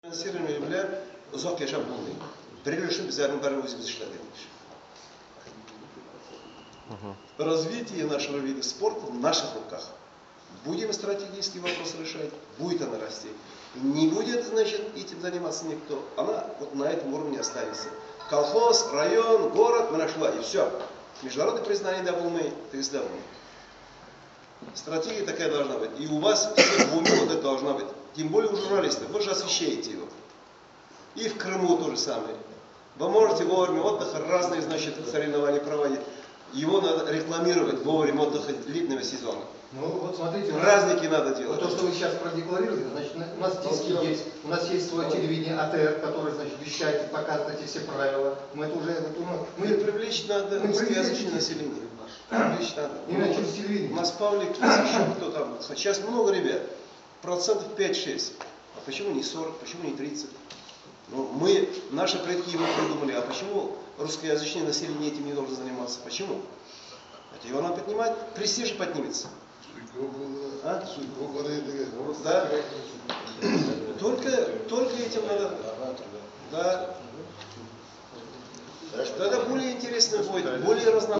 Финансирование bilen uzak yaşam bulmayın. Birleşim bizlerin bari özümüz işledik. Развитие нашего вида спорта в наших руках. Будем стратегический вопрос решать, будет она расти. Не будет, значит, этим заниматься никто. Она вот на этом уровне останется. Колхоз, район, город, мы нашла, и все. Международное признание довольны, ты довольны. Стратегия такая должна быть. И у вас в уме вот это должна быть. Тем более у журналистов. Вы же освещаете его. И в Крыму то же самое. Вы можете вовремя отдыха разные, значит, соревнования проводить. Его надо рекламировать вовремя отдыха длительного сезона. Ну вот смотрите, праздники надо делать. Вот то, что вы сейчас продекларировали, значит, у нас диски есть, у нас есть свое телевидение АТР, которое, значит, вещает, показывает эти все правила. Мы это уже, мы привлечь надо русскоязычное население. Привлечь надо. Именно через телевидение. У нас Павлик, еще кто там. Сейчас много ребят. 5-6%. А почему не 40, почему не 30? Ну, наши предки его придумали, а почему русскоязычное население этим не должно заниматься? Почему? Это его надо поднимать, престиж поднимется. А? Да. Только этим надо. Да. Тогда более интересно будет, более разнообразно.